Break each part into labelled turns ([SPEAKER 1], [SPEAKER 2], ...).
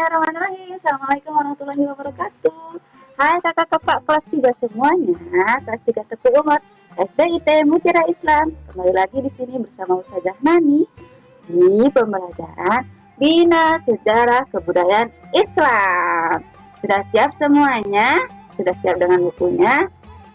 [SPEAKER 1] Bismillahirrahmanirrahim. Assalamualaikum warahmatullahi wabarakatuh. Hai kakak-kakak kelas 3 semuanya, kelas 3 Teku Umar, SDIT Mutiara Islam. Kembali lagi di sini bersama Ustazah Nani di pembelajaran Bina Sejarah Kebudayaan Islam. Sudah siap semuanya? Sudah siap dengan bukunya?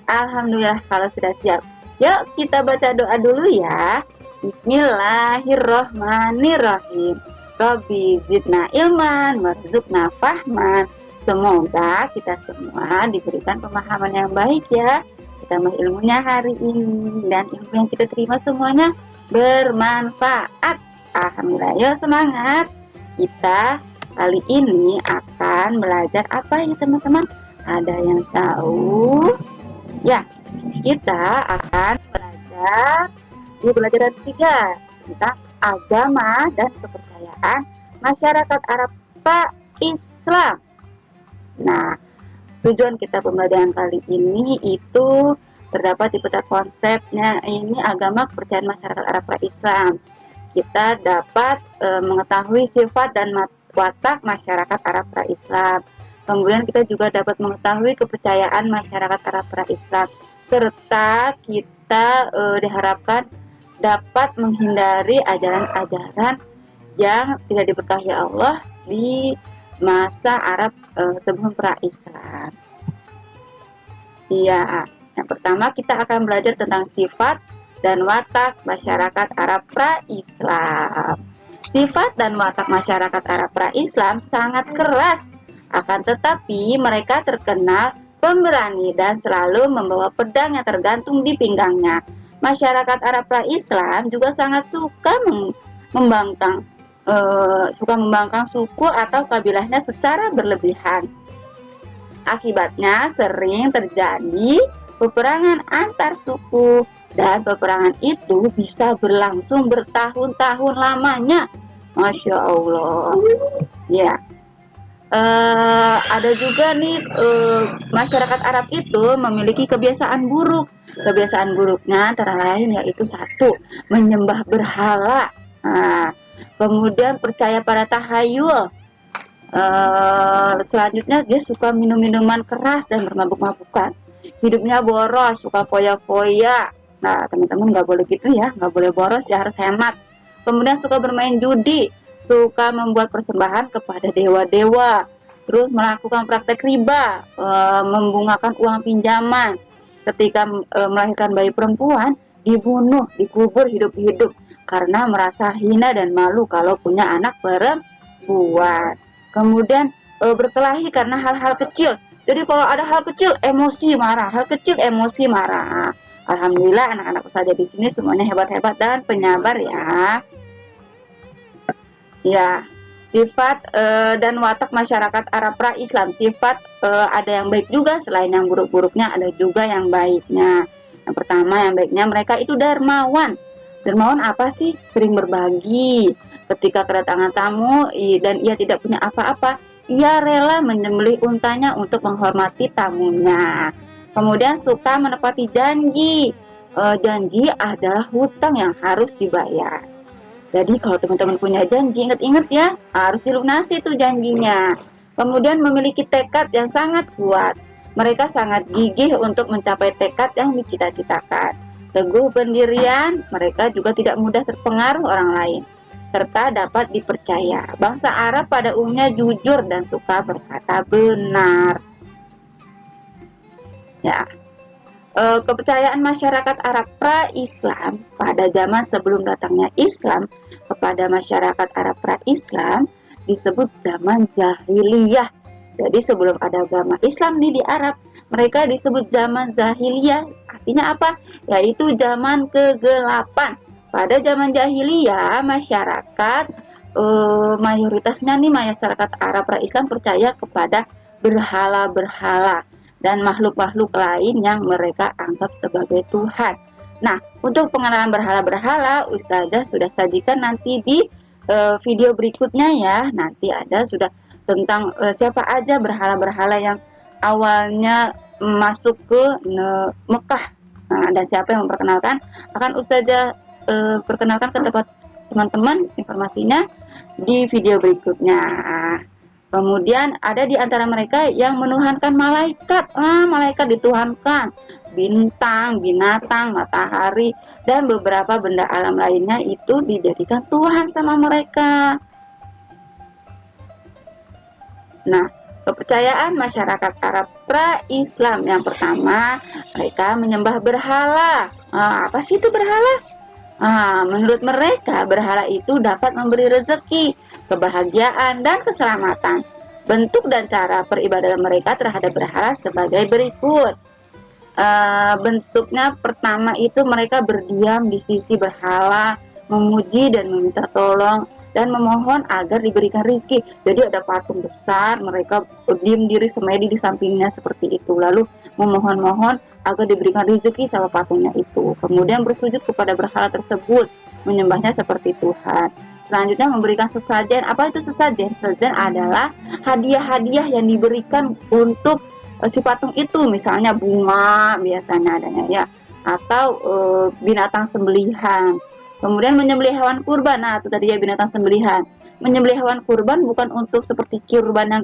[SPEAKER 1] Alhamdulillah kalau sudah siap. Yuk kita baca doa dulu ya. Bismillahirrahmanirrahim. Rabbi zidna ilman warzuqna fahman. Semoga kita semua diberikan pemahaman yang baik ya. Ditambah ilmunya hari ini dan ilmu yang kita terima semuanya bermanfaat. Alhamdulillah, yuk semangat. Kita kali ini akan belajar apa ya teman-teman? Ada yang tahu? Ya, kita akan belajar di pelajaran 3 tentang agama dan kepercayaan masyarakat Arab pra-Islam. Nah, tujuan kita pembelajaran kali ini itu terdapat di peta konsepnya ini agama kepercayaan masyarakat Arab pra-Islam. Kita dapat mengetahui sifat dan watak masyarakat Arab pra-Islam. Kemudian kita juga dapat mengetahui kepercayaan masyarakat Arab pra-Islam, serta kita diharapkan dapat menghindari ajaran-ajaran yang tidak diberkahi Allah di masa Arab sebelum pra-Islam. Ya, yang pertama kita akan belajar tentang sifat dan watak masyarakat Arab pra-Islam. Sifat dan watak masyarakat Arab pra-Islam sangat keras, akan tetapi mereka terkenal pemberani dan selalu membawa pedang yang tergantung di pinggangnya. Masyarakat Arab pra-Islam juga sangat suka membangkang suku atau kabilahnya secara berlebihan. Akibatnya sering terjadi peperangan antar suku dan peperangan itu bisa berlangsung bertahun-tahun lamanya. Masya Allah. Ya. Ada juga nih masyarakat Arab itu memiliki kebiasaan buruk. Kebiasaan buruknya antara lain yaitu 1, menyembah berhala. Kemudian percaya pada tahayul. Selanjutnya dia suka minum minuman keras dan bermabuk-mabukan. Hidupnya boros, suka foya-foya. Nah teman-teman nggak boleh gitu ya, nggak boleh boros ya, harus hemat. Kemudian suka bermain judi, suka membuat persembahan kepada dewa-dewa, terus melakukan praktek riba, membungakan uang pinjaman. Ketika melahirkan bayi perempuan, dibunuh, dikubur hidup-hidup karena merasa hina dan malu kalau punya anak perempuan. Kemudian berkelahi karena hal-hal kecil. Jadi kalau ada hal kecil emosi marah, hal kecil emosi marah. Alhamdulillah anak-anak saja di sini semuanya hebat-hebat dan penyabar ya. Ya, sifat dan watak masyarakat Arab pra-Islam. Sifat ada yang baik juga, selain yang buruk-buruknya ada juga yang baiknya. Yang pertama yang baiknya, mereka itu dermawan. Dermawan apa sih? Sering berbagi. Ketika kedatangan tamu dan ia tidak punya apa-apa, ia rela menyembelih untanya untuk menghormati tamunya. Kemudian suka menepati janji. Janji adalah hutang yang harus dibayar. Jadi kalau teman-teman punya janji, ingat-ingat ya, harus dilunasi tuh janjinya. Kemudian memiliki tekad yang sangat kuat. Mereka sangat gigih untuk mencapai tekad yang dicita-citakan. Teguh pendirian, mereka juga tidak mudah terpengaruh orang lain, serta dapat dipercaya. Bangsa Arab pada umumnya jujur dan suka berkata benar. Ya. Kepercayaan masyarakat Arab pra-Islam pada zaman sebelum datangnya Islam kepada masyarakat Arab pra-Islam disebut zaman jahiliyah. Jadi sebelum ada agama Islam di Arab, mereka disebut zaman jahiliyah. Artinya apa? Yaitu zaman kegelapan. Pada zaman jahiliyah, masyarakat mayoritasnya nih masyarakat Arab pra-Islam percaya kepada berhala-berhala dan makhluk-makhluk lain yang mereka anggap sebagai Tuhan. Nah, untuk pengenalan berhala-berhala, Ustazah sudah sajikan nanti di video berikutnya ya. Nanti ada sudah tentang siapa aja berhala-berhala yang awalnya masuk ke Mekah. Nah, dan siapa yang memperkenalkan, akan Ustazah perkenalkan ke tempat teman-teman informasinya di video berikutnya. Kemudian ada di antara mereka yang menuhankan malaikat. Malaikat dituhankan, bintang, binatang, matahari, dan beberapa benda alam lainnya itu dijadikan Tuhan sama mereka. Nah, kepercayaan masyarakat Arab pra-Islam yang pertama, mereka menyembah berhala. Apa sih itu berhala? Menurut mereka, berhala itu dapat memberi rezeki, kebahagiaan, dan keselamatan. Bentuk dan cara peribadatan mereka terhadap berhala sebagai berikut. Bentuknya pertama itu mereka berdiam di sisi berhala, memuji dan meminta tolong, dan memohon agar diberikan rizki. Jadi ada patung besar, mereka diam diri semedi di sampingnya seperti itu. Lalu memohon-mohon agar diberikan rezeki sama patungnya itu. Kemudian bersujud kepada berhala tersebut, menyembahnya seperti Tuhan. Selanjutnya memberikan sesajen. Apa itu sesajen? Sesajen adalah hadiah-hadiah yang diberikan untuk si patung itu, misalnya bunga biasanya adanya ya, atau binatang sembelihan. Kemudian menyembelih hewan kurban. Nah, itu tadi ya, binatang sembelihan. Menyembelih hewan kurban bukan untuk seperti kurban yang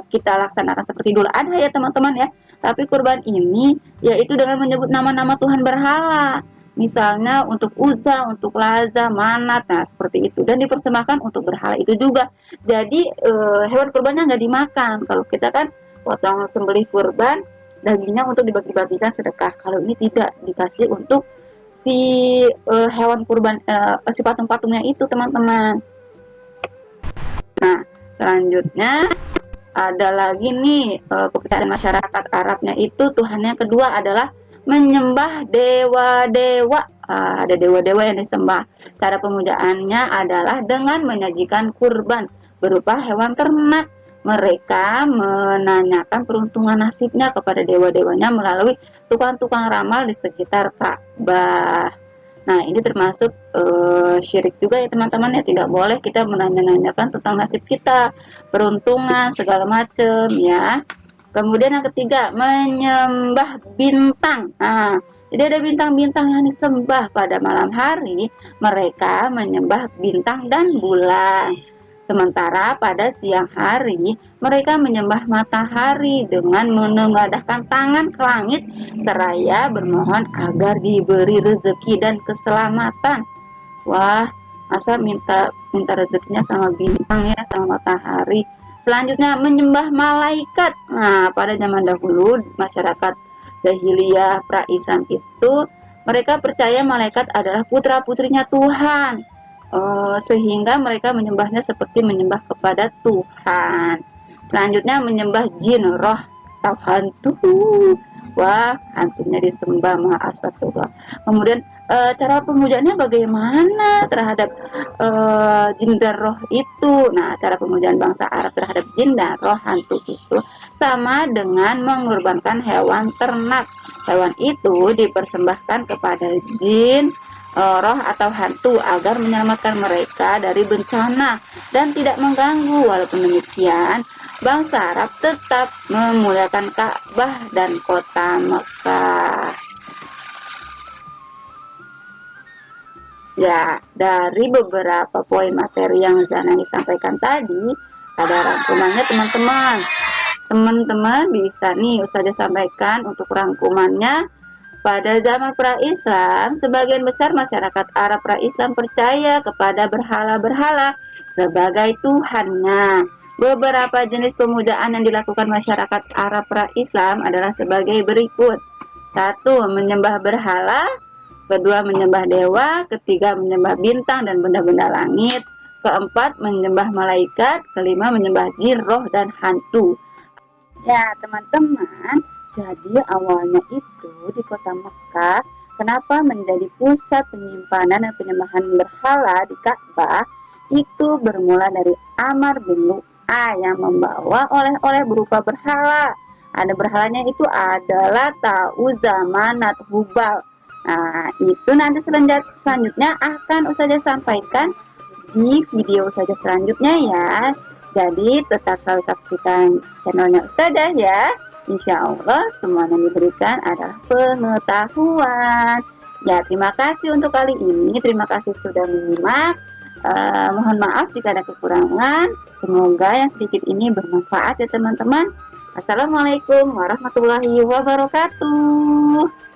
[SPEAKER 1] kita laksanakan seperti dulu. Ada ya teman-teman ya. Tapi kurban ini yaitu dengan menyebut nama-nama Tuhan berhala. Misalnya untuk Uzza, untuk Laza, Manat, nah seperti itu. Dan dipersembahkan untuk berhala itu juga. Jadi hewan kurbannya nggak dimakan. Kalau kita kan potong sembelih kurban, dagingnya untuk dibagi-bagikan sedekah. Kalau ini tidak, dikasih untuk si hewan kurban, si patung-patungnya itu teman-teman. Nah, selanjutnya ada lagi nih kepercayaan masyarakat Arabnya itu Tuhannya kedua adalah menyembah dewa-dewa. Ada dewa-dewa yang disembah. Cara pemujaannya adalah dengan menyajikan kurban berupa hewan ternak. Mereka menanyakan peruntungan nasibnya kepada dewa-dewanya melalui tukang-tukang ramal di sekitar Ka'bah. Nah, ini termasuk syirik juga ya teman-teman ya. Tidak boleh kita menanyakan tentang nasib kita, peruntungan, segala macam ya. Kemudian yang ketiga, menyembah bintang. Jadi ada bintang-bintang yang disembah pada malam hari, mereka menyembah bintang dan bulan. Sementara pada siang hari, mereka menyembah matahari dengan menengadahkan tangan ke langit seraya bermohon agar diberi rezeki dan keselamatan. Wah, masa minta rezekinya sama bintang ya, sama matahari. Selanjutnya menyembah malaikat. Nah, pada zaman dahulu masyarakat jahiliyah pra-Islam itu mereka percaya malaikat adalah putra-putrinya Tuhan. Sehingga mereka menyembahnya seperti menyembah kepada Tuhan. Selanjutnya menyembah jin, roh, atau hantu. Wah, hantunya disembah, astagfirullah. Kemudian cara pemujaannya bagaimana terhadap jin dan roh itu? Nah, cara pemujaan bangsa Arab terhadap jin dan roh hantu itu sama dengan mengorbankan hewan ternak. Hewan itu dipersembahkan kepada jin, roh atau hantu agar menyelamatkan mereka dari bencana dan tidak mengganggu. Walaupun demikian, bangsa Arab tetap memuliakan Ka'bah dan kota Mekah. Ya, dari beberapa poin materi yang Zanani sampaikan tadi, ada rangkumannya teman-teman. Teman-teman bisa nih Ustazah sampaikan untuk rangkumannya. Pada zaman pra-Islam, sebagian besar masyarakat Arab pra-Islam percaya kepada berhala-berhala sebagai Tuhannya. Beberapa jenis pemujaan yang dilakukan masyarakat Arab pra-Islam adalah sebagai berikut. 1. Menyembah berhala. 2. Menyembah dewa. 3. Menyembah bintang dan benda-benda langit. 4. Menyembah malaikat. 5. Menyembah jin, roh, dan hantu. Ya, teman-teman, jadi awalnya itu di kota Mekah, kenapa menjadi pusat penyimpanan dan penyembahan berhala di Ka'bah, itu bermula dari Amr bin Lu'ay yang membawa oleh-oleh berupa berhala. Ada berhalanya itu adalah Ta'uzza, Manat, Hubal. Nah, itu nanti selanjutnya akan Ustazah sampaikan di video Ustazah selanjutnya ya. Jadi tetap selalu saksikan channelnya Ustazah ya. Insya Allah semua yang diberikan adalah pengetahuan. Ya, terima kasih untuk kali ini. Terima kasih sudah menyimak. Mohon maaf jika ada kekurangan. Semoga yang sedikit ini bermanfaat ya teman-teman. Assalamualaikum warahmatullahi wabarakatuh.